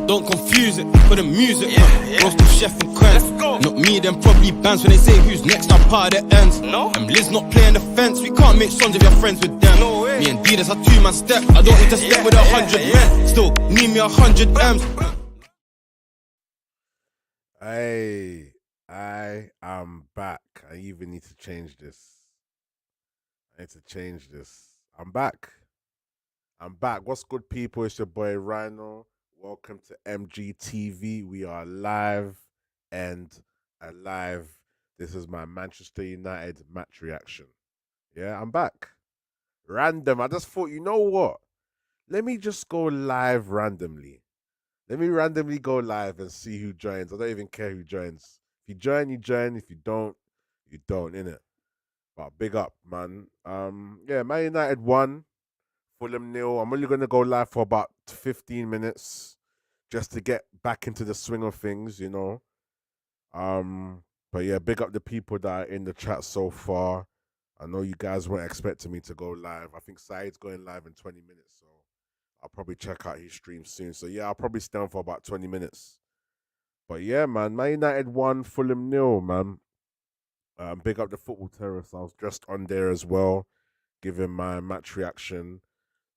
Don't confuse it for the music. Roast the chef and crunch. Not me, them probably bands when they say who's next. I'm part of the ends. No, I'm Liz not playing the fence. We can't make sons if you're friends with them. No way. Me and Didas are 2-man step. I don't need to step with 100 men. Still need me 100 M's. Hey, I am back. I even need to change this. I'm back. What's good, people? It's your boy Rhino. Welcome to MGTV. We are live and alive. This is my Manchester United match reaction. Yeah, I'm back. Random. I just thought, you know what? Let me just go live randomly. Let me randomly go live and see who joins. I don't even care who joins. If you join, you join. If you don't, you don't, innit? But big up, man. Yeah, Man United won. Fulham 0. I'm only gonna go live for about 15 minutes just to get back into the swing of things, you know. But yeah, big up the people that are in the chat so far. I know you guys weren't expecting me to go live. I think Saeed's going live in 20 minutes, so I'll probably check out his stream soon. So yeah, I'll probably stay on for about 20 minutes. But yeah, man, Man United won, Fulham 0, man. Big up the football terrorists. I was just on there as well, giving my match reaction.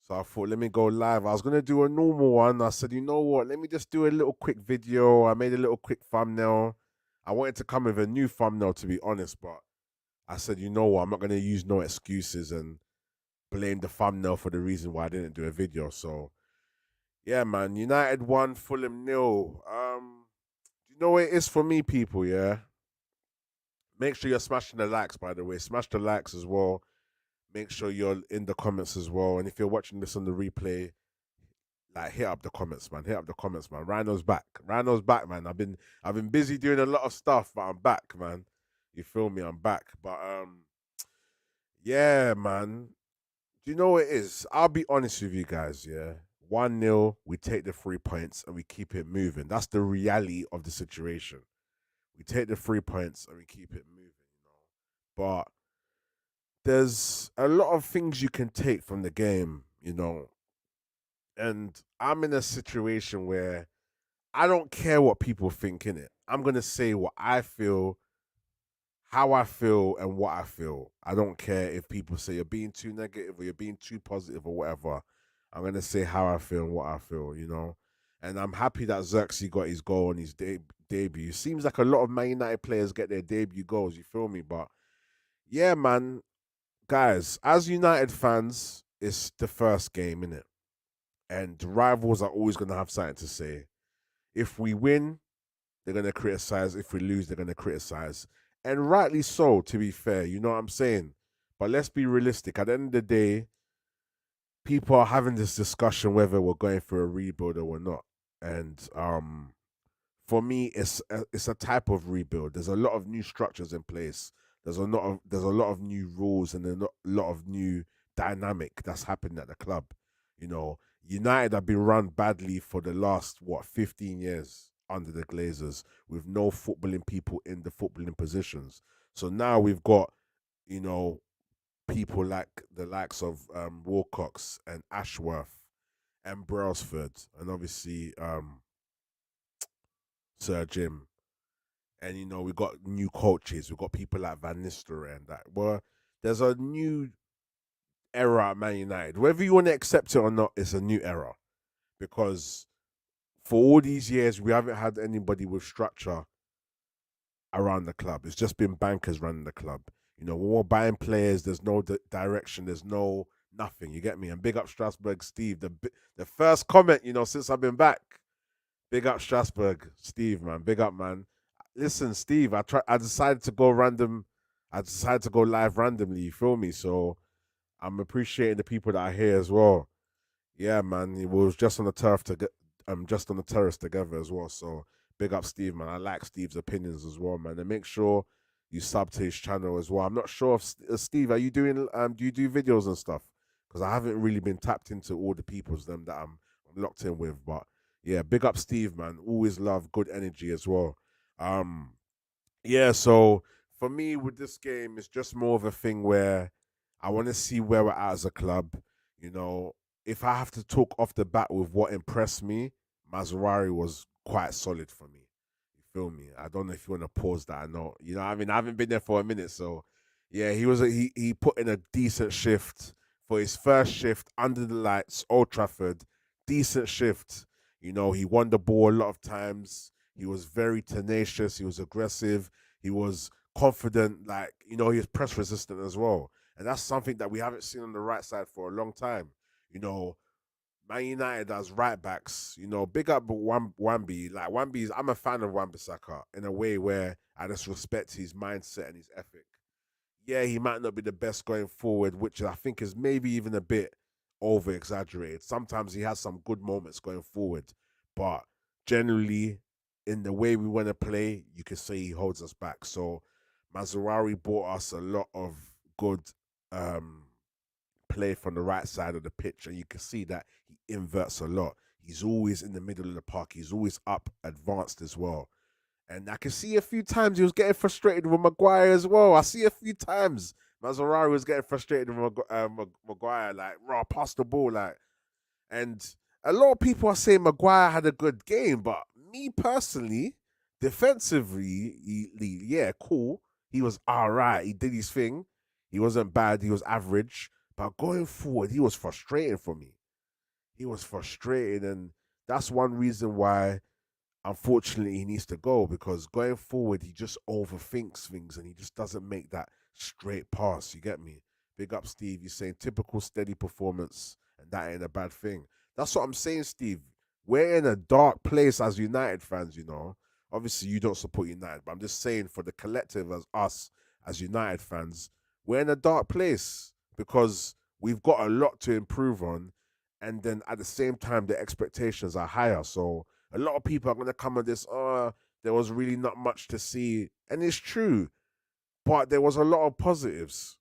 So I thought, let me go live. I was going to do a normal one. I said, you know what? Let me just do a little quick video. I made a little quick thumbnail. I wanted to come with a new thumbnail, to be honest, but I said, you know what? I'm not going to use no excuses and blame the thumbnail for the reason why I didn't do a video. So, yeah, man. United won, Fulham 0. You know what it is for me, people, yeah? Make sure you're smashing the likes, by the way. Smash the likes as well. Make sure you're in the comments as well. And if you're watching this on the replay, like hit up the comments, man. Hit up the comments, man. Rhino's back. Rhino's back, man. I've been busy doing a lot of stuff, but I'm back, man. You feel me? I'm back. But yeah, man. Do you know what it is? I'll be honest with you guys, yeah. 1-0, we take the 3 points and we keep it moving. That's the reality of the situation. We take the 3 points and we keep it moving, you know. But there's a lot of things you can take from the game, you know. And I'm in a situation where I don't care what people think in it. I'm going to say what I feel, how I feel, and what I feel. I don't care if people say you're being too negative or you're being too positive or whatever. I'm going to say how I feel and what I feel, you know. And I'm happy that Xerxes got his goal on his debut. Seems like a lot of Man United players get their debut goals, you feel me? But yeah, man, guys, as United fans, it's the first game, innit? And rivals are always going to have something to say. If we win, they're going to criticize. If we lose, they're going to criticize. And rightly so, to be fair. You know what I'm saying? But let's be realistic. At the end of the day, people are having this discussion whether we're going for a rebuild or we're not. And for me, it's a type of rebuild. There's a lot of new structures in place. There's a lot of new rules and a lot of new dynamic that's happening at the club. You know, United have been run badly for the last 15 years under the Glazers with no footballing people in the footballing positions. So now we've got, you know, people like the likes of Wilcox and Ashworth and Brailsford and obviously Sir Jim. And, you know, we got new coaches. We've got people like Van Nistelrooy and that. Well, there's a new era at Man United. Whether you want to accept it or not, it's a new era. Because for all these years, we haven't had anybody with structure around the club. It's just been bankers running the club. You know, when we're buying players, there's no direction. There's no nothing. You get me? And big up Strasbourg, Steve. The first comment, you know, since I've been back. Big up Strasbourg, Steve, man. Big up, man. Listen, Steve, I decided to go random. I decided to go live randomly, you feel me? So I'm appreciating the people that are here as well. Yeah, man. We was just on the just on the terrace together as well. So big up Steve, man. I like Steve's opinions as well, man. And make sure you sub to his channel as well. I'm not sure if Steve, are you doing do you do videos and stuff? Because I haven't really been tapped into all the people's them that I'm locked in with. But yeah, big up Steve, man. Always love good energy as well. Yeah, so for me with this game, it's just more of a thing where I want to see where we're at as a club. You know, if I have to talk off the bat with what impressed me, Mazurari was quite solid for me. You feel me? I don't know if you want to pause that or not. You know, what I mean, I haven't been there for a minute, so yeah, he put in a decent shift for his first shift under the lights, Old Trafford. Decent shift. You know, he won the ball a lot of times. He was very tenacious. He was aggressive. He was confident. Like, you know, he was press resistant as well. And that's something that we haven't seen on the right side for a long time. You know, Man United as right backs, you know, big up Wambi. Like Wambi's, I'm a fan of Wan-Bissaka in a way where I just respect his mindset and his ethic. Yeah, he might not be the best going forward, which I think is maybe even a bit over exaggerated. Sometimes he has some good moments going forward, but generally, in the way we want to play, you can say he holds us back. So Mazurari brought us a lot of good um play from the right side of the pitch, and you can see that he inverts a lot. He's always in the middle of the park. He's always up, advanced as well. And I can see a few times he was getting frustrated with Maguire as well. I see a few times Mazarari was getting frustrated with Maguire, like, raw, pass the ball, like. And a lot of people are saying Maguire had a good game, but me personally, defensively, yeah, cool. He was all right. He did his thing. He wasn't bad. He was average. But going forward, he was frustrating for me. He was frustrating, and that's one reason why unfortunately he needs to go, because going forward he just overthinks things and he just doesn't make that straight pass. You get me? Big up Steve. You're saying typical steady performance, and that ain't a bad thing. That's what I'm saying, Steve. We're in a dark place as United fans, you know. Obviously you don't support United, but I'm just saying for the collective as us as United fans, we're in a dark place because we've got a lot to improve on, and then at the same time the expectations are higher. So a lot of people are going to come on this, there was really not much to see. And it's true, but there was a lot of positives.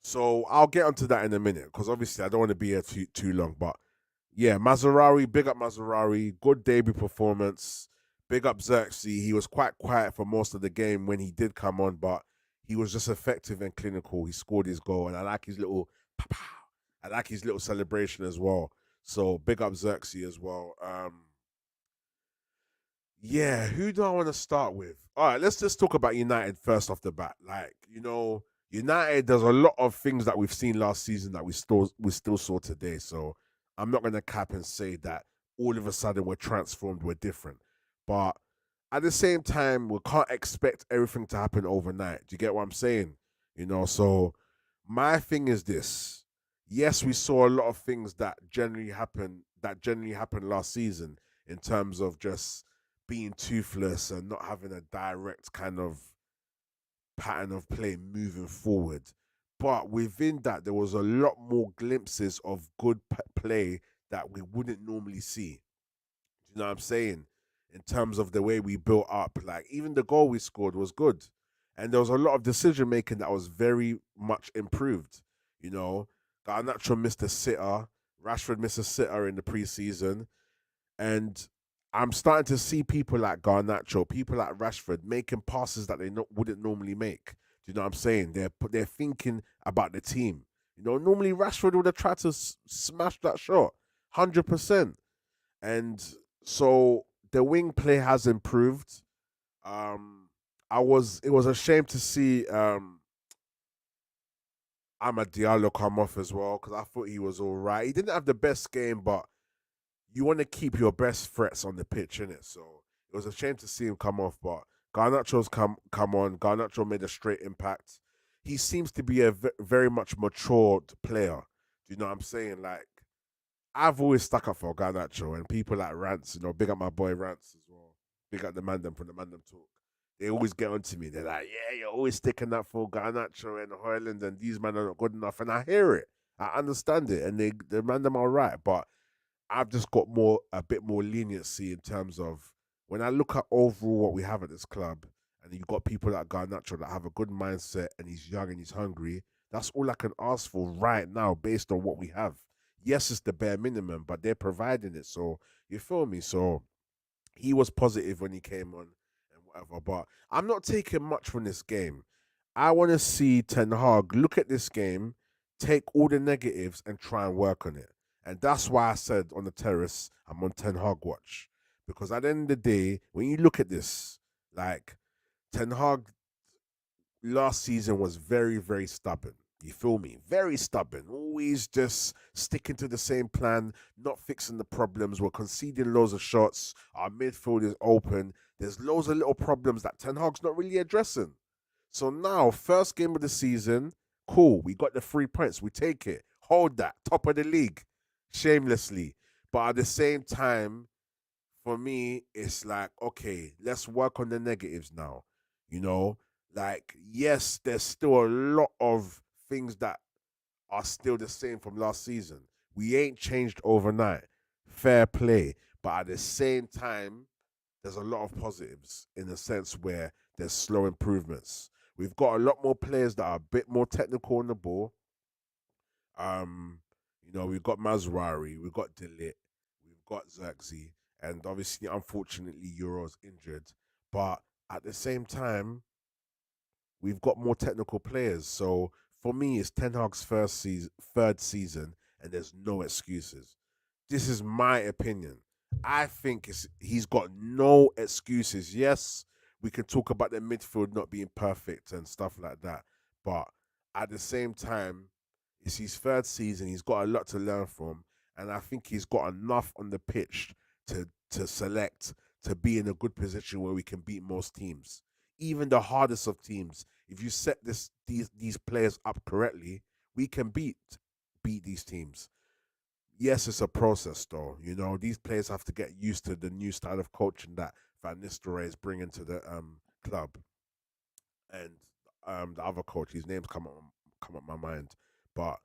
So I'll get onto that in a minute, because obviously I don't want to be here too long. But yeah, Mazarari, big up Mazarari, good debut performance. Big up Xerxes. He was quite quiet for most of the game when he did come on, but he was just effective and clinical. He scored his goal, and I like his little pow. I like his little celebration as well. So big up Xerxes as well. Yeah, who do I want to start with? All right, let's just talk about United first off the bat. Like, you know, United, there's a lot of things that we've seen last season that we still saw today. So I'm not gonna cap and say that all of a sudden we're transformed, we're different. But at the same time, we can't expect everything to happen overnight. Do you get what I'm saying? You know, so my thing is this. Yes, we saw a lot of things that generally happened last season in terms of just being toothless and not having a direct kind of pattern of play moving forward. But within that, there was a lot more glimpses of good play that we wouldn't normally see. Do you know what I'm saying? In terms of the way we built up, like even the goal we scored was good. And there was a lot of decision making that was very much improved. You know, Garnacho missed a sitter, Rashford missed a sitter in the preseason, and I'm starting to see people like Garnacho, people like Rashford making passes that they wouldn't normally make. Do you know what I'm saying? They're thinking about the team. You know, normally Rashford would have tried to smash that shot, 100%. And so the wing play has improved. Um, it was a shame to see Amad Diallo come off as well, because I thought he was all right. He didn't have the best game, but you want to keep your best threats on the pitch, innit? So it was a shame to see him come off, but Garnacho's come on. Garnacho made a straight impact. He seems to be a very much matured player. Do you know what I'm saying? Like, I've always stuck up for Garnacho, and people like Rants, you know, big up my boy Rants as well. Big up the Mandem from the Mandem Talk. They always get onto me. They're like, yeah, you're always sticking up for Garnacho and Hoyland, and these men are not good enough. And I hear it. I understand it. And the Mandem are right. But I've just got a bit more leniency in terms of when I look at overall what we have at this club, and you've got people like Garnacho that have a good mindset and he's young and he's hungry. That's all I can ask for right now based on what we have. Yes, it's the bare minimum, but they're providing it. So you feel me? So he was positive when he came on and whatever. But I'm not taking much from this game. I want to see Ten Hag look at this game, take all the negatives and try and work on it. And that's why I said on the terrace, I'm on Ten Hag watch. Because at the end of the day, when you look at this, like Ten Hag last season was very, very stubborn. You feel me? Very stubborn. Always just sticking to the same plan, not fixing the problems. We're conceding loads of shots. Our midfield is open. There's loads of little problems that Ten Hag's not really addressing. So now, first game of the season, cool. We got the 3 points. We take it. Hold that. Top of the league. Shamelessly. But at the same time, for me, it's like, okay, let's work on the negatives now. You know, like, yes, there's still a lot of things that are still the same from last season. We ain't changed overnight. Fair play. But at the same time, there's a lot of positives in the sense where there's slow improvements. We've got a lot more players that are a bit more technical on the ball. Um, we've got Mazrari, we've got Delit, we've got Xerxes, and obviously, unfortunately, Euro's injured. But at the same time, we've got more technical players. So for me, it's Ten Hag's third season, and there's no excuses. This is my opinion. I think he's got no excuses. Yes, we can talk about the midfield not being perfect and stuff like that, but at the same time, it's his third season. He's got a lot to learn from, and I think he's got enough on the pitch to select to be in a good position where we can beat most teams, even the hardest of teams. If you set these players up correctly, we can beat these teams. Yes, it's a process, though. These players have to get used to the new style of coaching that Van Nistelrooy is bringing to the club, and the other coach, his name's come up my mind, but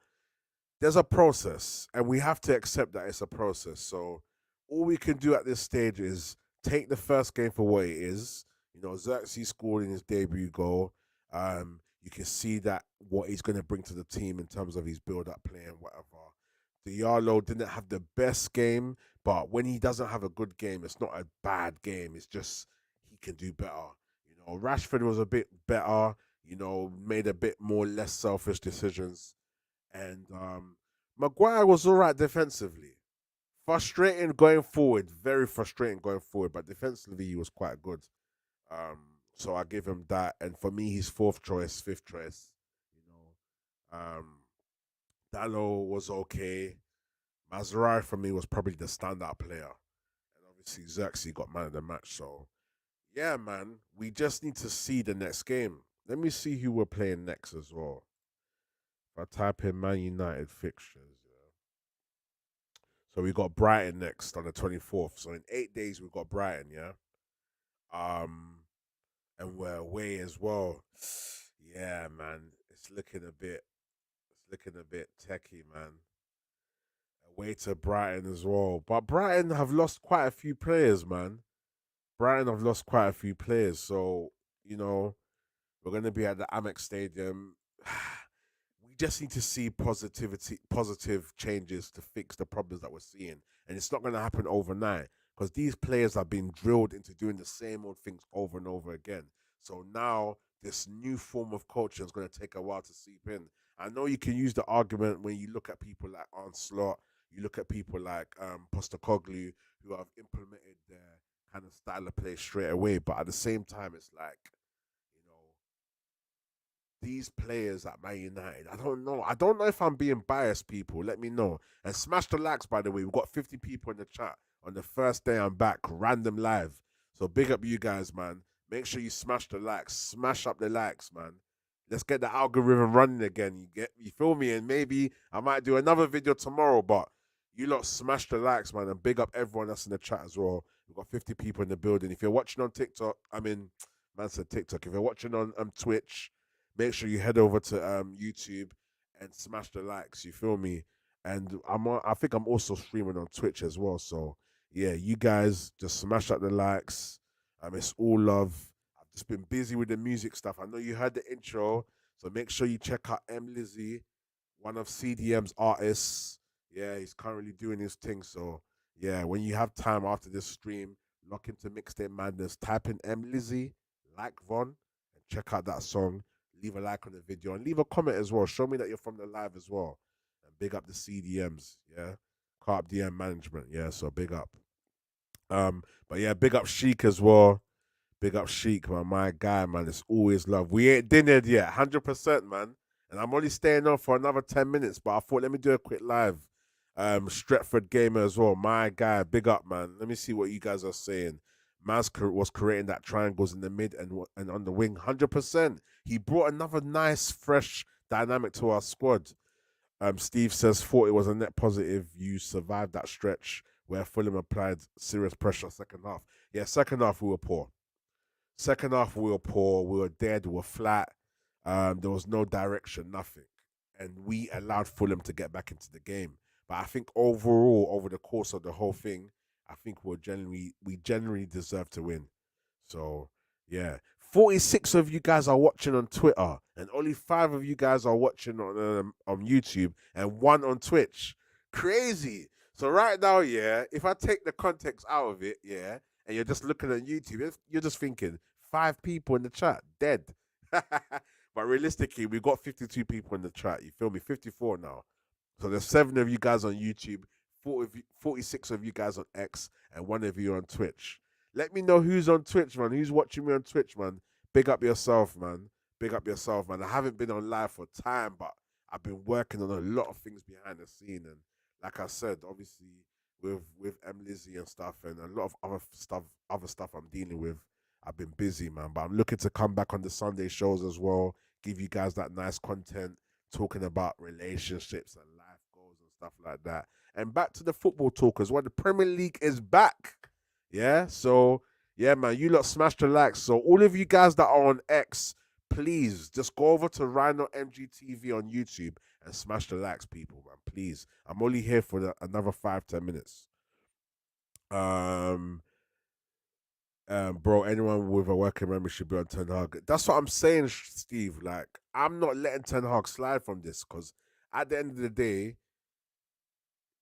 there's a process, and we have to accept that it's a process. So all we can do at this stage is take the first game for what it is. Xerxes scored in his debut goal. You can see that what he's going to bring to the team in terms of his build-up play and whatever. Diallo didn't have the best game, but when he doesn't have a good game, it's not a bad game. It's just he can do better. Rashford was a bit better. Made a bit more less selfish decisions, and Maguire was all right defensively. Frustrating going forward, very frustrating going forward, but defensively he was quite good. Um, so I give him that, and for me, he's fourth choice, fifth choice. You Dallo was okay. Mazraoui for me was probably the standout player, and obviously Xerxes got man of the match. So yeah, man, we just need to see the next game. Let me see who we're playing next as well. If I type in Man United fixtures, yeah. So we got Brighton next on the 24th. So in 8 days we've got Brighton, yeah. Um, and we're away as well. Yeah, man, it's looking a bit techie, man. Away to Brighton as well, but Brighton have lost quite a few players, man. Brighton have lost quite a few players, so you know we're going to be at the Amex Stadium. We just need to see positive changes to fix the problems that we're seeing, and it's not going to happen overnight because these players have been drilled into doing the same old things over and over again. So now this new form of culture is going to take a while to seep in. I know you can use the argument when you look at people like Onslaught, you look at people like Postacoglu, who have implemented their kind of style of play straight away, but at the same time, it's like you know these players at Man United. I don't know. I don't know if I'm being biased, people. Let me know. And smash the likes, by the way. We've got 50 people in the chat on the first day I'm back, random live. So big up you guys, man. Make sure you smash the likes. Smash up the likes, man. Let's get the algorithm running again. You feel me? And maybe I might do another video tomorrow, but you lot smash the likes, man, and big up everyone that's in the chat as well. We've got 50 people in the building. If you're watching on TikTok, man said TikTok. If you're watching on Twitch, make sure you head over to YouTube and smash the likes. You feel me? And I think I'm also streaming on Twitch as well. So yeah, you guys just smash up the likes. It's all love. I've just been busy with the music stuff. I know you heard the intro, so make sure you check out M Lizzy, one of CDM's artists. Yeah, he's currently doing his thing. So yeah, when you have time after this stream, lock into Mixtape Madness. Type in M Lizzy, like Von, and check out that song. Leave a like on the video and leave a comment as well. Show me that you're from the live as well. And big up the CDMs. Yeah. Carp DM management. Yeah, so big up. But yeah, big up Sheik as well. Big up Sheik, man. My guy, man. It's always love. We ain't dinnered yet, 100%, man. And I'm only staying on for another 10 minutes, but I thought let me do a quick live. Stretford Gamer as well. My guy, big up, man. Let me see what you guys are saying. Maz was creating that triangles in the mid and on the wing, 100%. He brought another nice, fresh dynamic to our squad. Steve says, thought it was a net positive. You survived that stretch where Fulham applied serious pressure second half. Yeah, second half we were poor. Second half, we were poor. We were dead. We were flat. There was no direction, nothing. And we allowed Fulham to get back into the game. But I think overall, over the course of the whole thing, I think we generally deserve to win. So yeah, 46 of you guys are watching on Twitter, and only 5 of you guys are watching on YouTube, and 1 on Twitch. Crazy. So right now, yeah, if I take the context out of it, yeah, and you're just looking at YouTube, you're just thinking 5 people in the chat dead. But realistically, we've got 52 people in the chat. You feel me? 54 now. So there's 7 of you guys on YouTube, 46 of you guys on X, and 1 of you on Twitch. Let me know who's on Twitch, man. Who's watching me on Twitch, man. Big up yourself, man. Big up yourself, man. I haven't been on live for time, but I've been working on a lot of things behind the scene. And like I said, obviously with M Lizzie and stuff, and a lot of other stuff I'm dealing with. I've been busy, man. But I'm looking to come back on the Sunday shows as well. Give you guys that nice content, talking about relationships and life goals and stuff like that. And back to the football talk as well. The Premier League is back. Yeah. So yeah, man, you lot smash the likes. So all of you guys that are on X, please just go over to Rhino MGTV on YouTube and smash the likes, people, man. Please. I'm only here for another 5-10 minutes. Bro, anyone with a working memory should be on Ten Hag. That's what I'm saying, Steve. Like, I'm not letting Ten Hag slide from this because at the end of the day,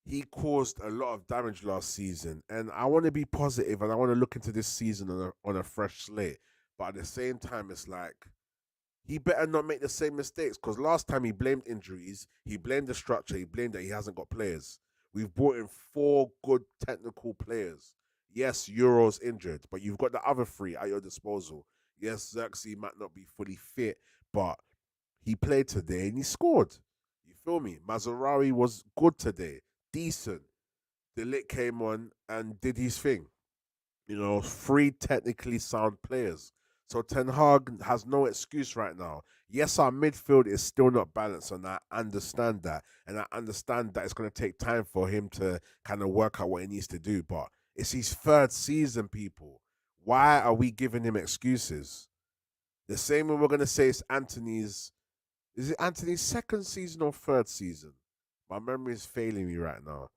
he caused a lot of damage last season, and I want to be positive and I want to look into this season on a fresh slate. But at the same time, it's like he better not make the same mistakes because last time he blamed injuries, he blamed the structure, he blamed that he hasn't got players. We've brought in 4 good technical players. Yes, Euro's injured, but you've got the other 3 at your disposal. Yes, Xerxes might not be fully fit, but he played today and he scored. You feel me? Mazarawi was good today, decent. The Lit came on and did his thing. 3 technically sound players. So Ten Hag has no excuse right now. Yes, our midfield is still not balanced, and I understand that. And I understand that it's going to take time for him to kind of work out what he needs to do. But it's his 3rd season, people. Why are we giving him excuses? The same way we're going to say it's Anthony's. Is it Anthony's 2nd season or 3rd season? My memory is failing me right now.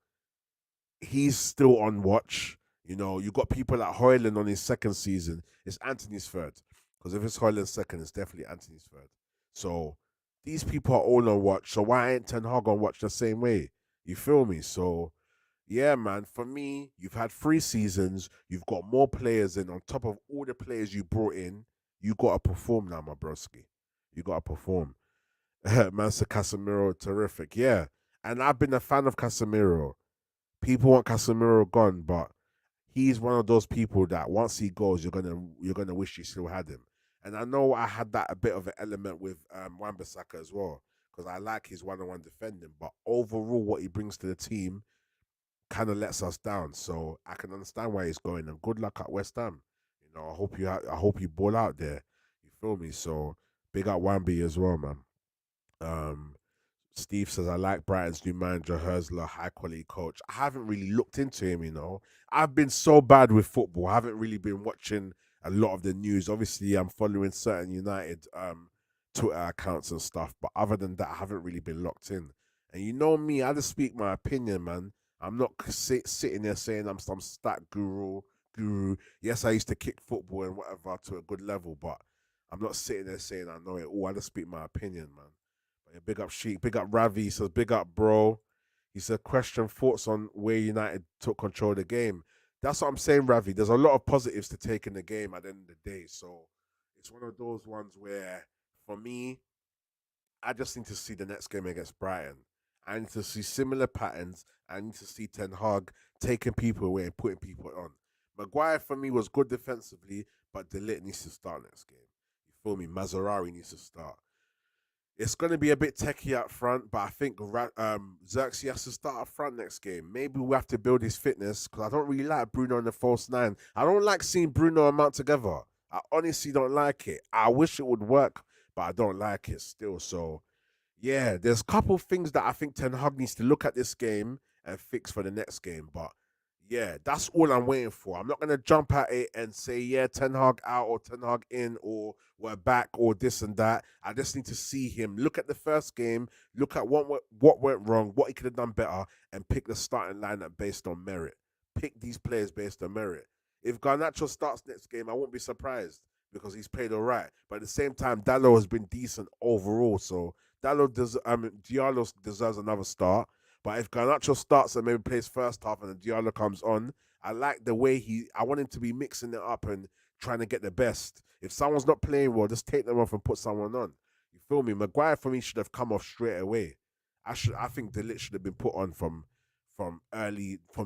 He's still on watch. You got people like Hoyland on his 2nd season. It's Anthony's 3rd. Because if it's Hoyland's 2nd, it's definitely Anthony's 3rd. So these people are all on watch. So why ain't Ten Hag on watch the same way? You feel me? So yeah, man. For me, you've had 3 seasons. You've got more players in. On top of all the players you brought in, you got to perform now, my broski. You got to perform. Mansa Casemiro, terrific. Yeah. And I've been a fan of Casemiro. People want Casemiro gone, but he's one of those people that once he goes, you're gonna wish you still had him. And I know I had that a bit of an element with Wan-Bissaka as well, because I like his one-on-one defending, but overall what he brings to the team kind of lets us down. So I can understand why he's going. And good luck at West Ham. I hope you ball out there. You feel me? So big up Wamby as well, man. Um, Steve says, I like Brighton's new manager, Hersler, high quality coach. I haven't really looked into him. I've been so bad with football. I haven't really been watching a lot of the news. Obviously, I'm following certain United Twitter accounts and stuff. But other than that, I haven't really been locked in. And you know me, I just speak my opinion, man. I'm not sitting there saying I'm some stat guru. Yes, I used to kick football and whatever to a good level, but I'm not sitting there saying I know it all. I just speak my opinion, man. Yeah, big up Sheik, big up Ravi. He says, big up, bro. He said, question thoughts on where United took control of the game. That's what I'm saying, Ravi. There's a lot of positives to take in the game at the end of the day. So it's one of those ones where, for me, I just need to see the next game against Brighton. I need to see similar patterns. I need to see Ten Hag taking people away and putting people on. Maguire for me was good defensively, but De Ligt needs to start next game. You feel me? Mazarari needs to start. It's going to be a bit techie up front, but I think Xerxes has to start up front next game. Maybe we have to build his fitness because I don't really like Bruno in the false nine. I don't like seeing Bruno and Mount together. I honestly don't like it. I wish it would work, but I don't like it still. So, yeah, there's a couple things that I think Ten Hag needs to look at this game and fix for the next game. But yeah, that's all I'm waiting for. I'm not gonna jump at it and say, yeah, Ten Hag out or Ten Hag in or we're back or this and that. I just need to see him. Look at the first game, look at what went wrong, what he could have done better, and pick the starting lineup based on merit. Pick these players based on merit. If Garnacho starts next game, I won't be surprised because he's played all right. But at the same time, Dallo has been decent overall. So Diallo deserves another start. But if Garnacho starts and maybe plays first half and then Diallo comes on, I like the way I want him to be mixing it up and trying to get the best. If someone's not playing well, just take them off and put someone on. You feel me? Maguire for me should have come off straight away. I think De Ligt should have been put on from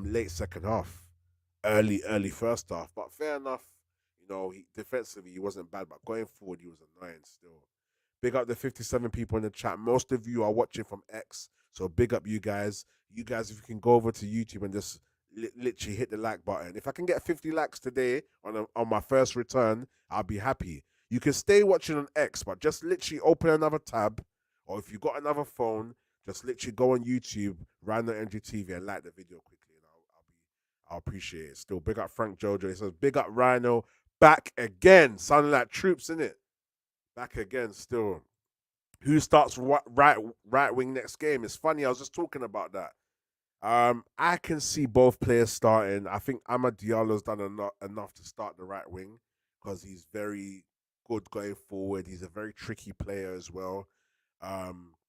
late second half, early first half. But fair enough, defensively he wasn't bad, but going forward he was annoying still. Big up the 57 people in the chat. Most of you are watching from X, so big up you guys. You guys, if you can go over to YouTube and just literally hit the like button. If I can get 50 likes today on my first return, I'll be happy. You can stay watching on X, but just literally open another tab, or if you got another phone, just literally go on YouTube, Rhino MGTV, and like the video quickly, and I'll appreciate it. Still, big up Frank Jojo. He says, big up Rhino, back again. Sounding like troops, innit? Back again, still. Who starts right wing next game? It's funny, I was just talking about that. I can see both players starting. I think Amad Diallo's done enough to start the right wing because he's very good going forward. He's a very tricky player as well.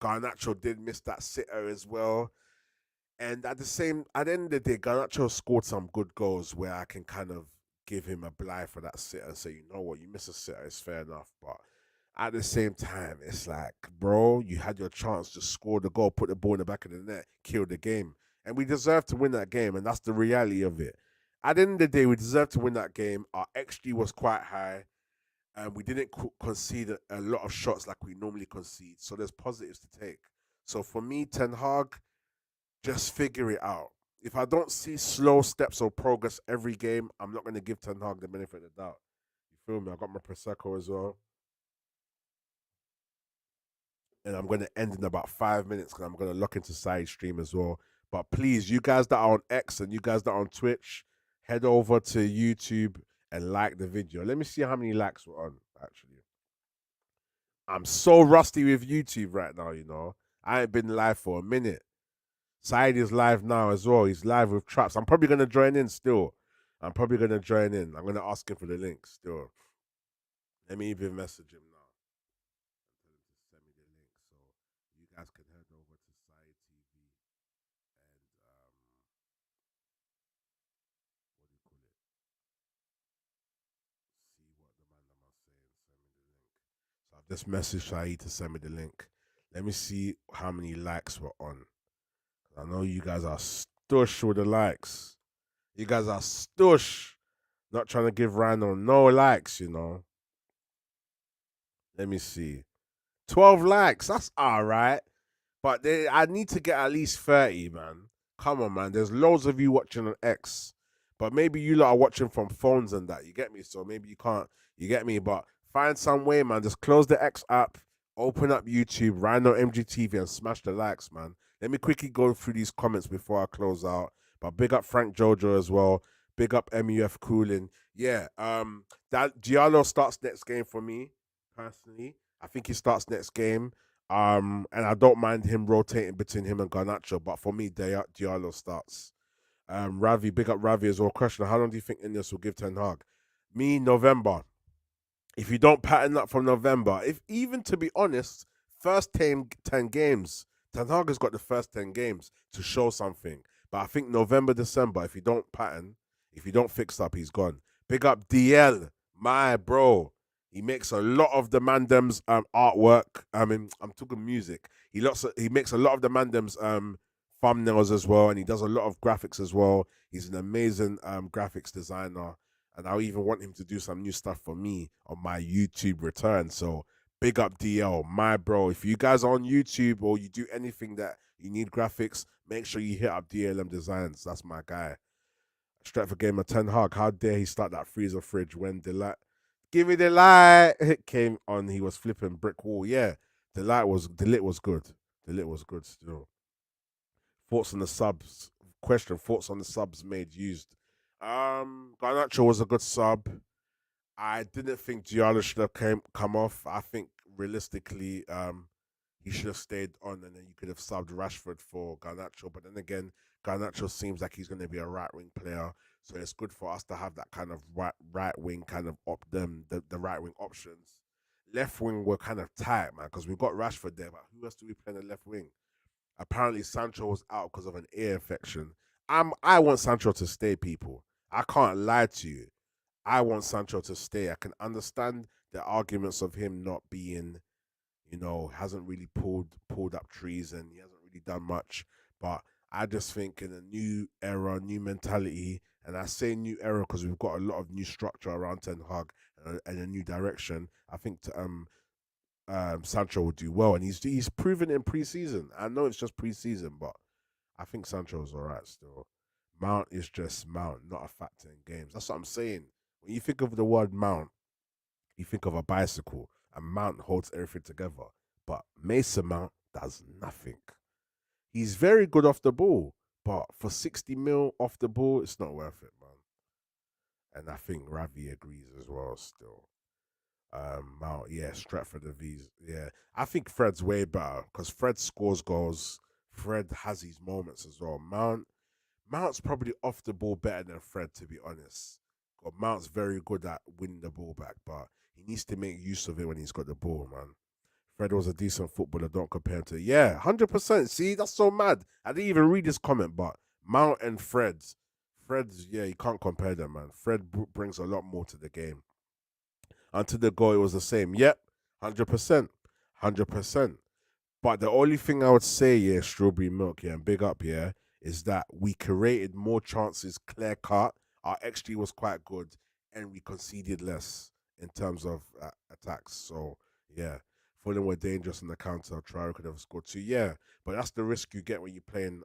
Garnacho did miss that sitter as well. And at the end of the day, Garnacho scored some good goals where I can kind of give him a blight for that sitter and say, you know what, you miss a sitter, it's fair enough. But at the same time, it's like, bro, you had your chance to score the goal, put the ball in the back of the net, kill the game. And we deserve to win that game, and that's the reality of it. At the end of the day, we deserve to win that game. Our XG was quite high, and we didn't concede a lot of shots like we normally concede. So there's positives to take. So for me, Ten Hag, just figure it out. If I don't see slow steps or progress every game, I'm not going to give Ten Hag the benefit of the doubt. You feel me? I got my Prosecco as well. And I'm going to end in about 5 minutes because I'm going to lock into side stream as well. But please, you guys that are on X and you guys that are on Twitch, head over to YouTube and like the video. Let me see how many likes we're on, actually. I'm so rusty with YouTube right now, I ain't been live for a minute. Said is live now as well. He's live with Traps. I'm probably going to join in still. I'm going to ask him for the link still. Let me even message him now. Send me the link so you guys can head over to Side TV and what do you call it? See what the man am saying. Send me the link. So I've just messaged Saeed to send me the link. Let me see how many likes we're on. I know you guys are stush with the likes. You guys are stush. Not trying to give Rhino no likes, Let me see. 12 likes. That's all right. But I need to get at least 30, man. Come on, man. There's loads of you watching on X. But maybe you lot are watching from phones and that. You get me? So maybe you can't. You get me? But find some way, man. Just close the X app. Open up YouTube, Rhino MGTV, and smash the likes, man. Let me quickly go through these comments before I close out. But big up Frank Jojo as well. Big up MUF Cooling. Yeah, that Diallo starts next game for me, personally. I think he starts next game. And I don't mind him rotating between him and Garnacho, but for me, Diallo starts. Ravi, big up Ravi as well. Question: how long do you think Ineos will give Ten Hag? Me, November. If you don't pattern up from November, even to be honest, first 10 games, Ten Hag has got the first 10 games to show something. But I think November, December, if you don't pattern, if you don't fix up, he's gone. Big up DL, my bro. He makes a lot of the Mandem's artwork. I mean, I'm talking music. He makes a lot of the Mandem's thumbnails as well, and he does a lot of graphics as well. He's an amazing graphics designer, and I even want him to do some new stuff for me on my YouTube return. So big up DL, my bro. If you guys are on YouTube or you do anything that you need graphics, make sure you hit up DLM Designs. That's my guy. Stratford Gamer 10 Hug. How dare he start that freezer fridge when Delight, give me the light, it came on. He was flipping brick wall. Yeah, the lit was good. The lit was good still. Thoughts on the subs? Question. Thoughts on the subs made used. Garnacho was a good sub. I didn't think Gianna should have come off. I think realistically, he should have stayed on, and then you could have subbed Rashford for Garnacho. But then again, Garnacho seems like he's going to be a right wing player, so it's good for us to have that kind of right wing kind of the right wing options. Left wing were kind of tight, man, because we've got Rashford there, but who else do we play in the left wing? Apparently, Sancho was out because of an ear infection. I want Sancho to stay, people. I can't lie to you. I want Sancho to stay. I can understand the arguments of him not being, hasn't really pulled up trees and he hasn't really done much. But I just think in a new era, new mentality, and I say new era because we've got a lot of new structure around Ten Hag and a new direction. I think Sancho will do well, and he's proven in preseason. I know it's just preseason, but I think Sancho's all right still. Mount is just Mount, not a factor in games. That's what I'm saying. When you think of the word Mount, you think of a bicycle, and Mount holds everything together. But Mason Mount does nothing. He's very good off the ball, but for 60 mil off the ball, it's not worth it, man. And I think Ravi agrees as well still. Mount, yeah, Stratford the V's, yeah. I think Fred's way better because Fred scores goals. Fred has his moments as well. Mount's probably off the ball better than Fred, to be honest. But Mount's very good at winning the ball back, but he needs to make use of it when he's got the ball, man. Fred was a decent footballer, don't compare him to. Yeah, 100%. See, that's so mad. I didn't even read this comment, but Mount and Fred's, yeah, you can't compare them, man. Fred brings a lot more to the game. Until the goal, it was the same. Yep, 100%. 100%. But the only thing I would say, yeah, strawberry milk, yeah, and big up, yeah, is that we created more chances clear cut. Our XG was quite good, and we conceded less in terms of attacks. So, yeah, Fulham were dangerous on the counter. Traore could have scored two. Yeah, but that's the risk you get when you're playing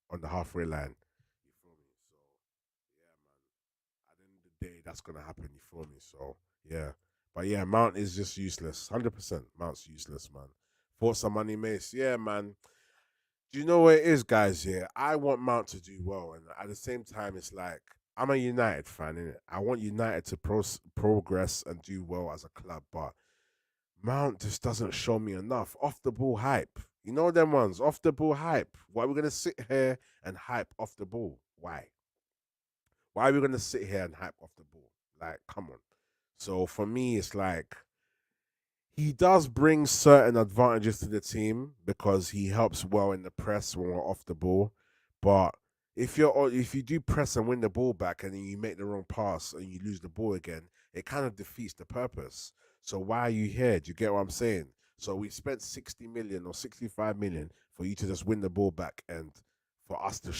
on the halfway line. You feel me? So, yeah, man. At the end of the day, that's going to happen. You feel me? So, yeah. But yeah, Mount is just useless. 100%. Mount's useless, man. For some money, Mace. Yeah, man. Do you know what it is, guys? Yeah, I want Mount to do well, and at the same time, it's like I'm a United fan, innit? I want United to progress and do well as a club, but Mount just doesn't show me enough off the ball hype. You know them ones off the ball hype. Why are we gonna sit here and hype off the ball? Why? Why are we gonna sit here and hype off the ball? Like, come on. So for me, it's like he does bring certain advantages to the team because he helps well in the press when we're off the ball. But if you do press and win the ball back and then you make the wrong pass and you lose the ball again, it kind of defeats the purpose. So why are you here? Do you get what I'm saying? So we spent 60 million or 65 million for you to just win the ball back and for us to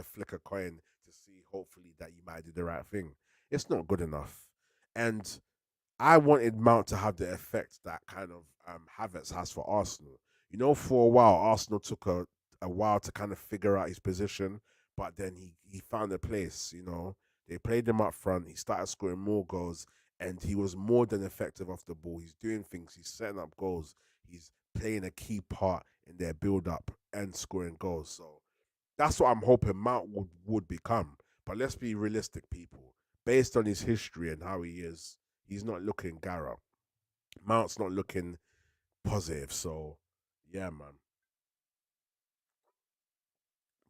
flick a coin to see hopefully that you might do the right thing. It's not good enough. And I wanted Mount to have the effect that kind of Havertz has for Arsenal. You know, for a while, Arsenal took a while to kind of figure out his position, but then he found a place, They played him up front, he started scoring more goals, and he was more than effective off the ball. He's doing things, he's setting up goals, he's playing a key part in their build up and scoring goals. So that's what I'm hoping Mount would become. But let's be realistic, people. Based on his history and how he is, he's not looking Gara. Mount's not looking positive. So, yeah, man.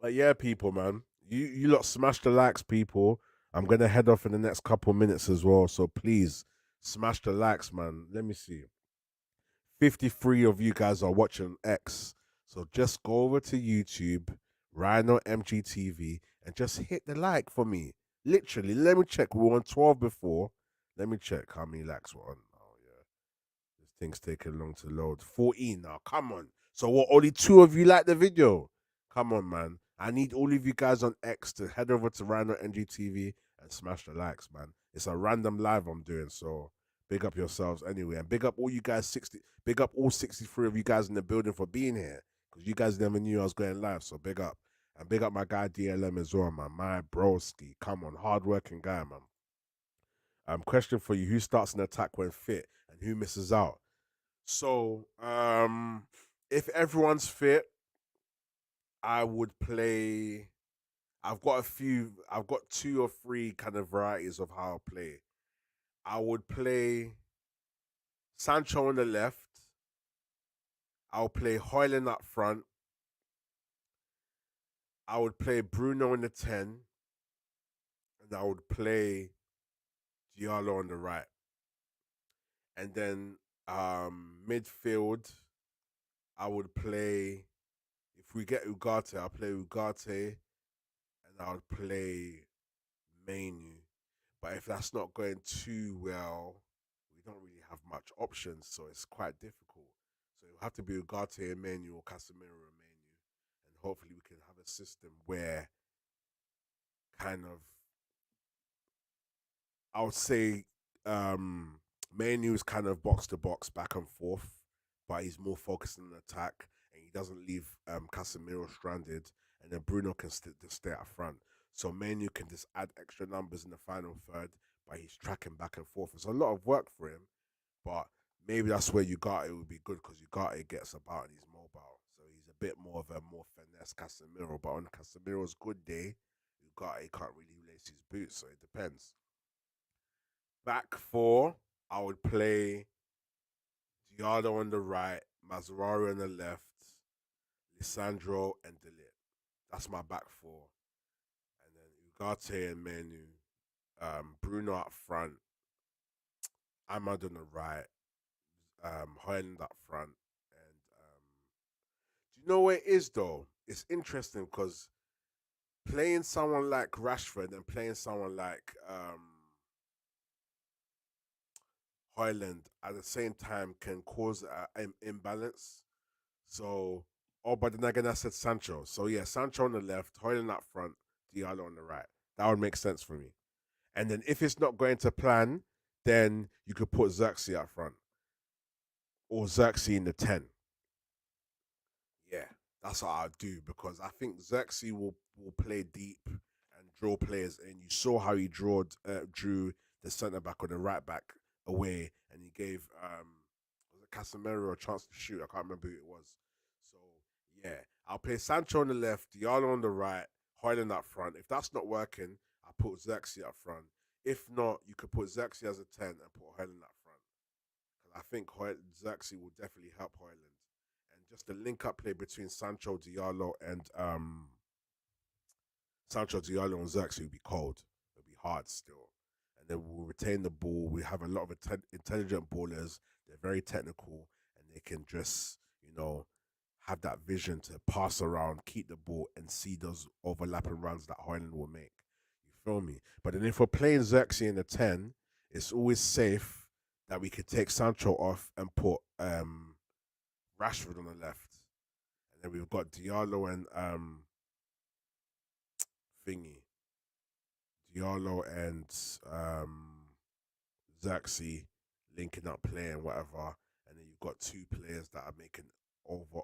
But yeah, people, man. You lot smash the likes, people. I'm gonna head off in the next couple minutes as well. So please smash the likes, man. Let me see. 53 of you guys are watching X. So just go over to YouTube, Rhino MGTV, and just hit the like for me. Literally, let me check. We were on 12 before. Let me check how many likes were on. Oh, yeah. This thing's taking long to load. 14 now. Come on. So what? Only two of you like the video? Come on, man. I need all of you guys on X to head over to Rhino NGTV and smash the likes, man. It's a random live I'm doing, so big up yourselves anyway, and big up all you guys 60. Big up all 63 of you guys in the building for being here, because you guys never knew I was going live. So big up, and big up my guy DLM as well, man. My broski, come on, hardworking guy, man. Question for you: who starts an attack when fit, and who misses out? So, if everyone's fit, I would play. I've got a few. I've got two or three kind of varieties of how I play. I would play Sancho on the left. I'll play Hoyland up front. I would play Bruno in the 10. And I would play Diallo on the right. And then midfield, I would play, if we get Ugarte, I'll play Ugarte and I'll play Mainu. But if that's not going too well, we don't really have much options, so it's quite difficult. So it'll have to be Ugarte and Mainu or Casemiro and Mainu. And hopefully we can have a system where kind of, I would say Manu is kind of box to box, back and forth, but he's more focused on attack and he doesn't leave Casemiro stranded, and then Bruno can just stay up front. So Manu can just add extra numbers in the final third, but he's tracking back and forth. It's a lot of work for him, but maybe that's where Ugarte would be good, because Ugarte gets about and he's mobile. So he's a bit more of a more finesse Casemiro, but on Casemiro's good day, Ugarte can't really lace his boots, so it depends. Back four, I would play Diallo on the right, Mazzarari on the left, Lisandro and Delit. That's my back four. And then Ugarte and Menu, Bruno up front, Ahmad on the right, Hoyland up front. And do you know what it is though? It's interesting because playing someone like Rashford and playing someone like Hoyland at the same time can cause an imbalance. So, oh, but then again, I said Sancho. So yeah, Sancho on the left, Hoyland up front, Diallo on the right. That would make sense for me. And then if it's not going to plan, then you could put Xerxes up front or Xerxes in the 10. Yeah, that's what I'll do, because I think Xerxes will play deep and draw players in. You saw how he drew the centre back or the right back away, and he gave was it Casemiro a chance to shoot. I can't remember who it was. So yeah, I'll play Sancho on the left, Diallo on the right, Hoyland up front. If that's not working, I'll put Xerxes up front. If not, you could put Xerxes as a 10 and put Hoyland up front. Because I think Xerxes will definitely help Hoyland. And just the link up play between Sancho Diallo and Xerxes will be cold. It'll be hard still. And then we'll retain the ball. We have a lot of intelligent ballers. They're very technical and they can just, have that vision to pass around, keep the ball, and see those overlapping runs that Hoyland will make. You feel me? But then if we're playing Xerxes in the 10, it's always safe that we could take Sancho off and put Rashford on the left. And then we've got Diallo and thingy. Diallo and Xerxes linking up playing whatever. And then you've got two players that are making over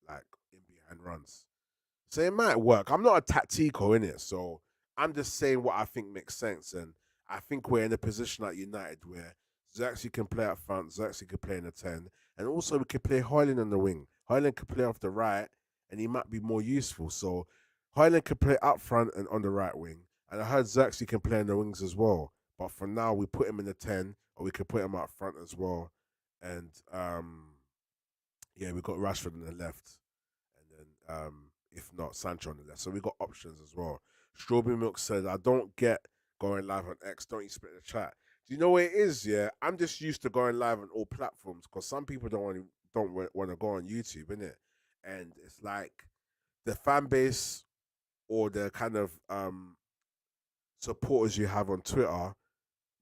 like in behind runs. So it might work. I'm not a tactical in it, so I'm just saying what I think makes sense. And I think we're in a position at United where Xerxes can play up front, Xerxes can play in the 10, and also we can play Hoyland on the wing. Hoyland can play off the right, and he might be more useful. So Hoyland can play up front and on the right wing. And I heard Xerxes can play in the wings as well. But for now, we put him in the 10, or we could put him up front as well. And yeah, we got Rashford on the left, and then if not, Sancho on the left. So we got options as well. Strawberry Milk said, "I don't get going live on X. Don't you split the chat? Do you know what it is? Yeah, I'm just used to going live on all platforms, because some people don't want to go on YouTube, innit? And it's like the fan base or the kind of supporters you have on Twitter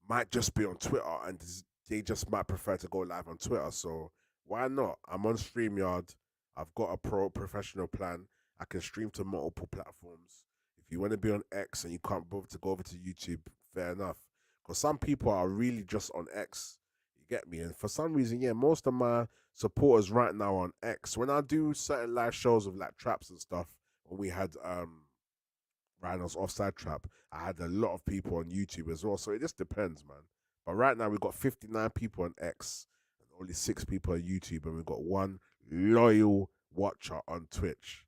might just be on Twitter, and they just might prefer to go live on Twitter. So Why not? I'm on StreamYard. I've got a professional plan. I can stream to multiple platforms. If you want to be on X and you can't bother to go over to YouTube, fair enough. Because some people are really just on X. You get me? And for some reason, yeah, most of my supporters right now on X. When I do certain live shows of like traps and stuff, when we had Rhino's offside trap, I had a lot of people on YouTube as well. So it just depends, man. But right now we've got 59 people on X and only 6 people on YouTube, and we've got one loyal watcher on Twitch.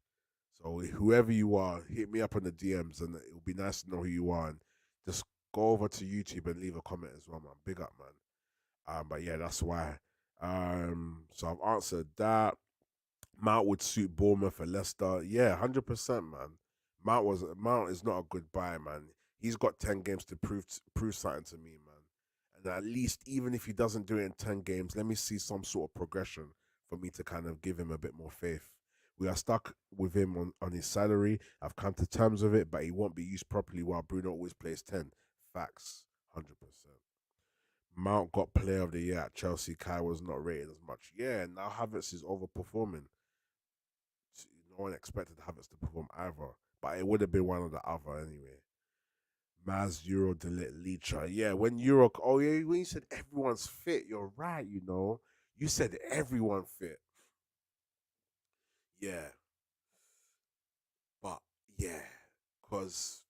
So whoever you are, hit me up on the DMs, and it'll be nice to know who you are. And just go over to YouTube and leave a comment as well, man. Big up, man. But yeah, that's why. So I've answered that. Mount would suit Bournemouth or Leicester. Yeah, 100%, man. Mount is not a good buy, man. He's got 10 games to prove something to me, man. And at least, even if he doesn't do it in 10 games, let me see some sort of progression for me to kind of give him a bit more faith. We are stuck with him on his salary. I've come to terms with it, but he won't be used properly while Bruno always plays 10. Facts, 100%. Mount got player of the year at Chelsea. Kai was not rated as much. Yeah, now Havertz is overperforming. No one expected Havertz to perform either, but it would have been one or the other anyway. Maz, Euro, Delete, Leacher. Yeah, when Euro. Oh, yeah, when you said everyone's fit, you're right, you know. You said everyone fit. Yeah, but yeah, because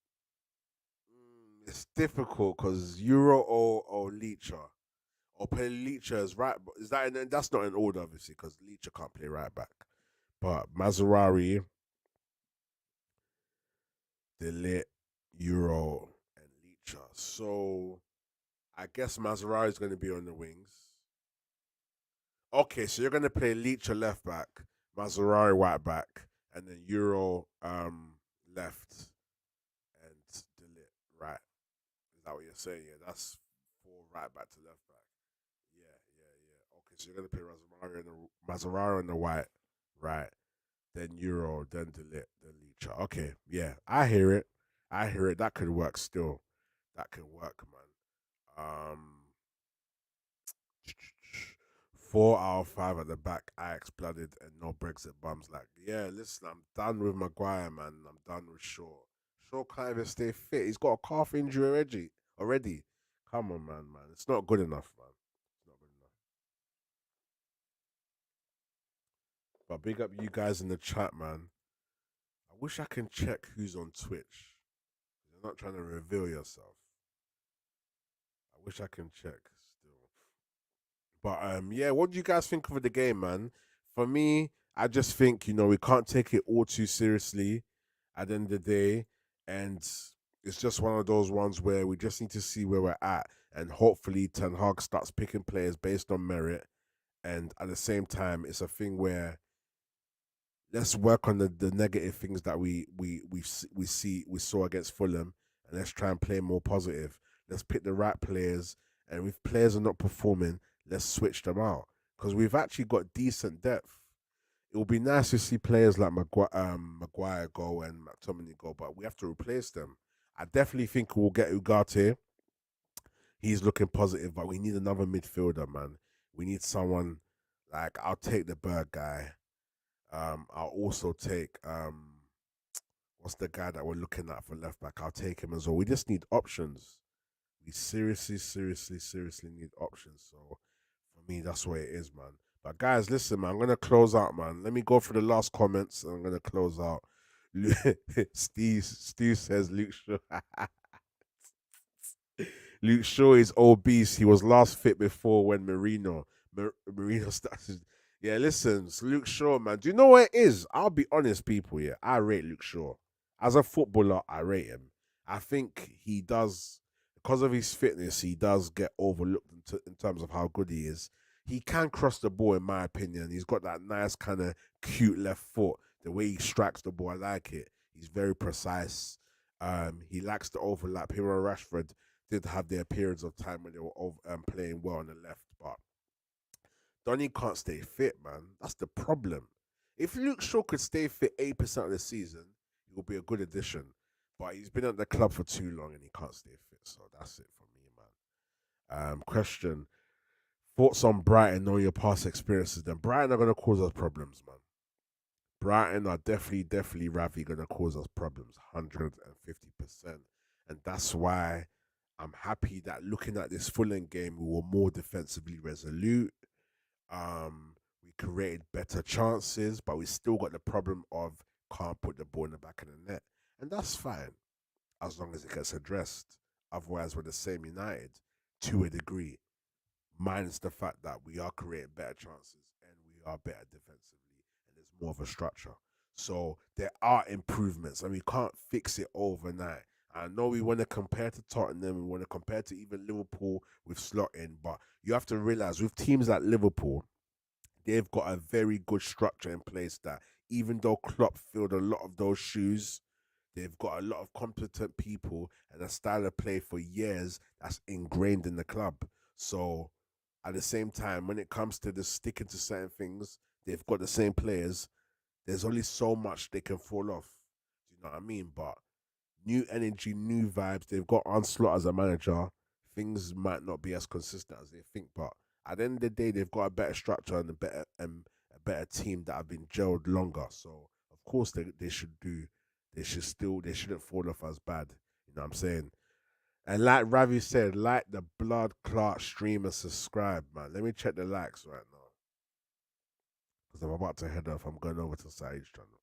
it's difficult because Euro or Leacher. Or play Leacher as right. Is that that's not in order, obviously, because Leacher can't play right back. But Mazarari, Delete, Euro, and Leacher. So I guess Mazarari is going to be on the wings. Okay, so you're going to play Leacher left back, Mazarari right back, and then Euro left and Delete right. Is that what you're saying? Yeah, that's 4 right back to left back. Yeah, yeah, yeah. Okay, so you're going to play Mazarari on the white, right? Then Euro, then Delete, then Leacher. Okay, yeah, I hear it. I hear it. That could work still. That can work, man. 4 out of 5 at the back, Ajax blooded and no Brexit bums. Like, yeah, listen, I'm done with Maguire, man. I'm done with Shaw. Shaw can't even stay fit. He's got a calf injury already. Already. Come on, man. It's not good enough, man. It's not good enough. But big up you guys in the chat, man. I wish I can check who's on Twitch. You're not trying to reveal yourself. I wish I can check still. But yeah, what do you guys think of the game, man? For me, I just think we can't take it all too seriously. At the end of the day, and it's just one of those ones where we just need to see where we're at, and hopefully Ten Hag starts picking players based on merit, and at the same time, it's a thing where let's work on the negative things that we saw against Fulham, and let's try and play more positive. Let's pick the right players, and if players are not performing, let's switch them out because we've actually got decent depth. It would be nice to see players like Maguire go and McTominay go, but we have to replace them. I definitely think we'll get Ugarte. He's looking positive, but we need another midfielder, man. We need someone like I'll take the Bird guy. I'll also take what's the guy that we're looking at for left back? I'll take him as well. We just need options. We seriously need options. So for me, that's what it is, man. But guys, listen, man, I'm gonna close out, man. Let me go for the last comments and I'm gonna close out. Steve says Luke Shaw. Luke Shaw is obese. He was last fit before when Marino started. Yeah, listen, it's Luke Shaw, man. Do you know what it is? I'll be honest, people. Yeah, I rate Luke Shaw as a footballer. I rate him. I think he does because of his fitness. He does get overlooked in terms of how good he is. He can cross the ball, in my opinion. He's got that nice kind of cute left foot. The way he strikes the ball, I like it. He's very precise. He likes to overlap. Him and Rashford did have their periods of time when they were playing well on the left, but Donny can't stay fit, man. That's the problem. If Luke Shaw could stay fit 8% of the season, he will be a good addition. But he's been at the club for too long and he can't stay fit. So that's it for me, man. Question Thoughts on Brighton, know your past experiences. Then Brighton are gonna cause us problems, man. Brighton are definitely, Ravi, gonna cause us problems, 150%, and that's why I'm happy that looking at this Fulham game, we were more defensively resolute. We created better chances, but we still got the problem of can't put the ball in the back of the net, and that's fine as long as it gets addressed. Otherwise, we're the same United to a degree, minus the fact that we are creating better chances and we are better defensively and there's more of a structure. So there are improvements and we can't fix it overnight. I know we want to compare to Tottenham, we want to compare to even Liverpool with slotting, but you have to realize with teams like Liverpool, they've got a very good structure in place that even though Klopp filled a lot of those shoes, they've got a lot of competent people and a style of play for years that's ingrained in the club. So at the same time, when it comes to the sticking to certain things, they've got the same players. There's only so much they can fall off. Do you know what I mean? But new energy, new vibes. They've got Onslaught as a manager. Things might not be as consistent as they think, but at the end of the day, they've got a better structure and a better team that have been gelled longer. So of course they should do. They shouldn't fall off as bad. You know what I'm saying? And like Ravi said, like the blood clot stream and subscribe, man. Let me check the likes right now. Because I'm about to head off. I'm going over to Saeed's channel.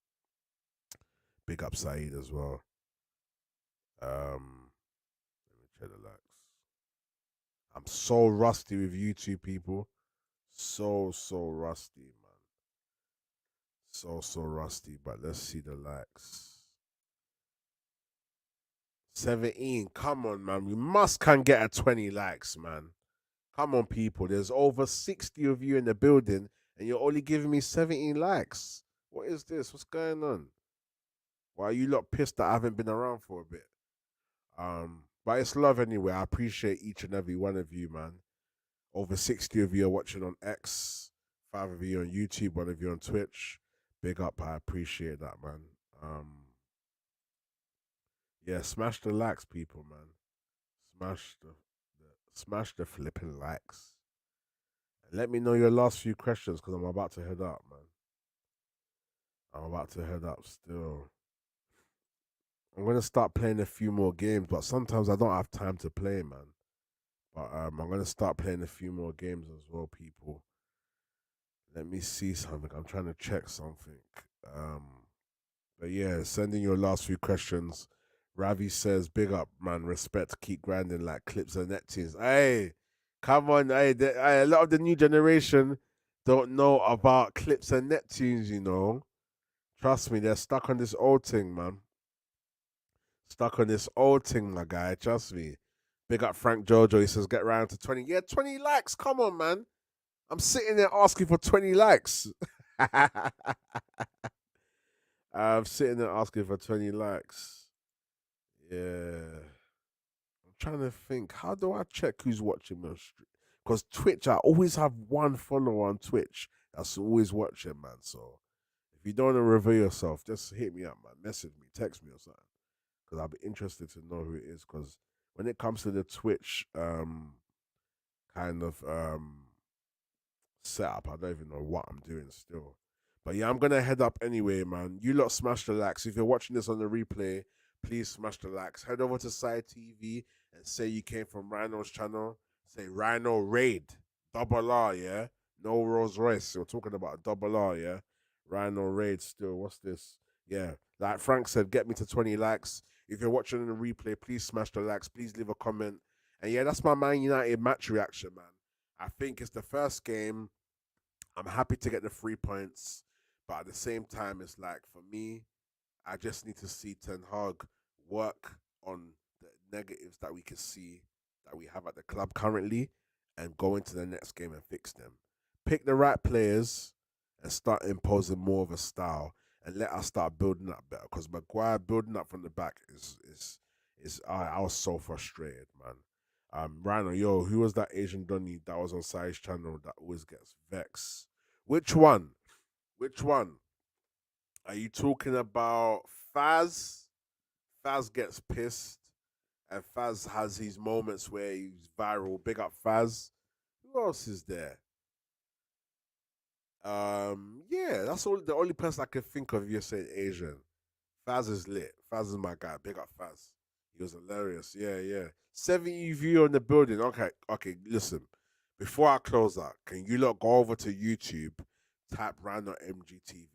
Big up Saeed as well. Let me check the likes. I'm so rusty with YouTube, people. So rusty, man. So rusty. But let's see the likes. 17. Come on, man. We can get a 20 likes, man. Come on, people. There's over 60 of you in the building, and you're only giving me 17 likes. What is this? What's going on? Why are you lot pissed that I haven't been around for a bit? But it's love anyway. I appreciate each and every one of you, man. Over 60 of you are watching on X, 5 of you on YouTube, 1 of you on Twitch. Big up. I appreciate that, man. Yeah, smash the likes, people, man. Smash the flipping likes. And let me know your last few questions because I'm about to head up, man. I'm about to head up still. I'm gonna start playing a few more games, but sometimes I don't have time to play, man. But I'm gonna start playing a few more games as well, people. Let me see something. I'm trying to check something. But yeah, send in your last few questions. Ravi says, "Big up, man. Respect. Keep grinding like clips and Neptunes." Hey, come on. Hey, a lot of the new generation don't know about clips and Neptunes. You know, trust me, they're stuck on this old thing, man. Stuck on this old thing, my guy. Trust me. Big up Frank Jojo. He says, "Get round to 20." Yeah, 20 likes. Come on, man. I'm sitting there asking for 20 likes. I'm sitting there asking for 20 likes. Yeah. I'm trying to think. How do I check who's watching my stream? Because Twitch, I always have one follower on Twitch that's always watching, man. So if you don't want to reveal yourself, just hit me up, man. Message me, text me or something. Because I'll be interested to know who it is. Because when it comes to the Twitch kind of setup, I don't even know what I'm doing still. But yeah, I'm gonna head up anyway, man. You lot smash the likes. If you're watching this on the replay, please smash the likes. Head over to Side TV and say you came from Rhino's channel. Say Rhino Raid. Double R, yeah? No Rolls Royce. We're talking about a double R, yeah? Rhino Raid still. What's this? Yeah. Like Frank said, get me to 20 likes. If you're watching in the replay, please smash the likes. Please leave a comment. And yeah, that's my Man United match reaction, man. I think it's the first game. I'm happy to get the 3 points. But at the same time, it's like for me, I just need to see Ten Hag work on the negatives that we can see that we have at the club currently and go into the next game and fix them. Pick the right players and start imposing more of a style and let us start building up better. Because Maguire building up from the back I was so frustrated, man. Rhino, yo, who was that Asian Donny that was on Sai's channel that always gets vexed? Which one? Which one? Are you talking about Faz? Faz gets pissed, and Faz has his moments where he's viral. Big up Faz. Who Who else is there? Yeah, that's all. The only person I can think of. You're saying Asian. Faz is lit. Faz is my guy. Big up Faz. He was hilarious. Yeah, yeah. 70 view on the building. Okay, okay. Listen, before I close out, can you lot go over to YouTube, type Rhino MGTV,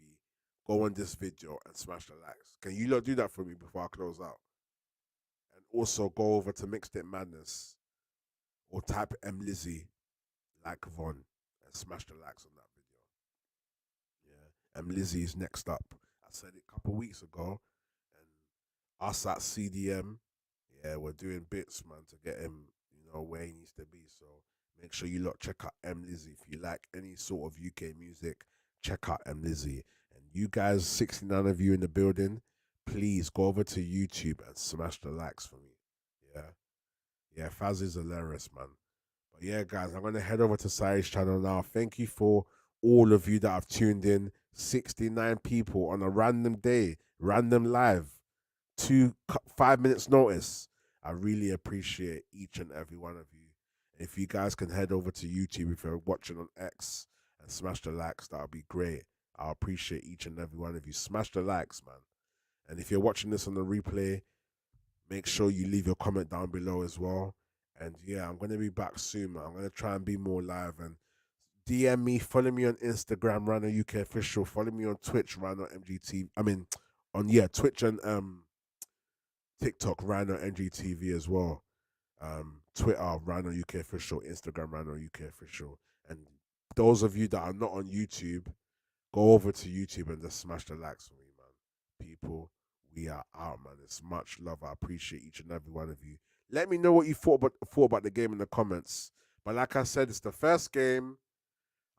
go on this video and smash the likes? Can you lot do that for me before I close out? And also go over to Mixtape Madness or type M Lizzy like Von and smash the likes on that video. Yeah. M Lizzy is next up. I said it a couple weeks ago. And us at CDM, yeah, we're doing bits, man, to get him, where he needs to be. So make sure you lot check out M Lizzy. If you like any sort of UK music, check out M Lizzy. And you guys, 69 of you in the building, please go over to YouTube and smash the likes for me. Yeah. Yeah, Faz is hilarious, man. But yeah, guys, I'm going to head over to Sai's channel now. Thank you for all of you that have tuned in. 69 people on a random day, random live, 5 minutes notice. I really appreciate each and every one of you. If you guys can head over to YouTube, if you're watching on X, and smash the likes, that would be great. I appreciate each and every one of you. Smash the likes, man. And if you're watching this on the replay, make sure you leave your comment down below as well. And yeah, I'm going to be back soon, man. I'm going to try and be more live. And DM me, follow me on Instagram, Rhino UK Official. Follow me on Twitch, Rhino MGT. I mean, Twitch and TikTok, Rhino MGTV as well. Twitter, Rhino UK Official. Instagram, Rhino UK Official. And those of you that are not on YouTube, go over to YouTube and just smash the likes for me, man. People, we are out, man. It's much love. I appreciate each and every one of you. Let me know what you thought about the game in the comments. But like I said, it's the first game.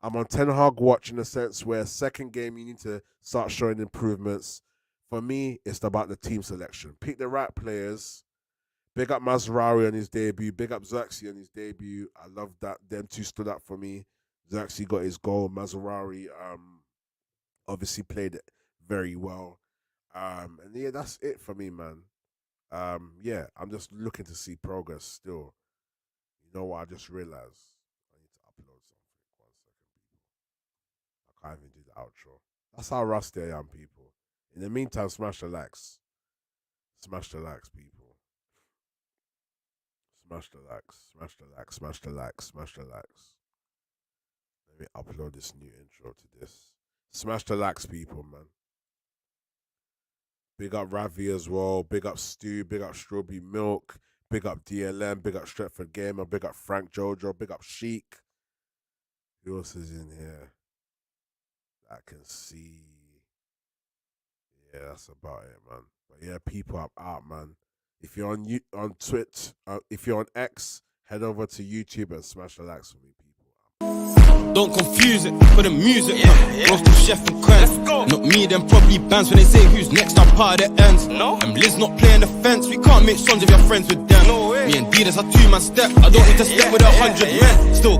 I'm on Ten Hag watch in a sense where second game you need to start showing improvements. For me, it's about the team selection. Pick the right players. Big up Mazraoui on his debut. Big up Xerxes on his debut. I love that. Them two stood up for me. Xerxes got his goal. Mazraoui obviously played it very well. And yeah, that's it for me, man. Yeah, I'm just looking to see progress still. You know what? I just realized I need to upload something. 1 second, people. I can't even do the outro. That's how rusty I am, people. In the meantime, smash the likes. Smash the likes, people. Smash the likes. Smash the likes. Smash the likes. Smash the likes. Let me upload this new intro to this. Smash the likes, people, man. Big up Ravi as well. Big up Stu. Big up Strawberry Milk. Big up DLM. Big up Stretford Gamer. Big up Frank Jojo. Big up Sheik. Who else is in here? I can see. Yeah, that's about it, man. But yeah, people, I'm out, man. If you're on Twitch, if you're on X, head over to YouTube and smash the likes for me, people. Don't confuse it for the music. Roast the chef and Quest. Not me, them probably bands when they say who's next. I'm part of the ends. And Liz not playing the fence. We can't make sons if you're friends with them. Me and Didas are 2-man step. I don't need to step with 100 men. Still.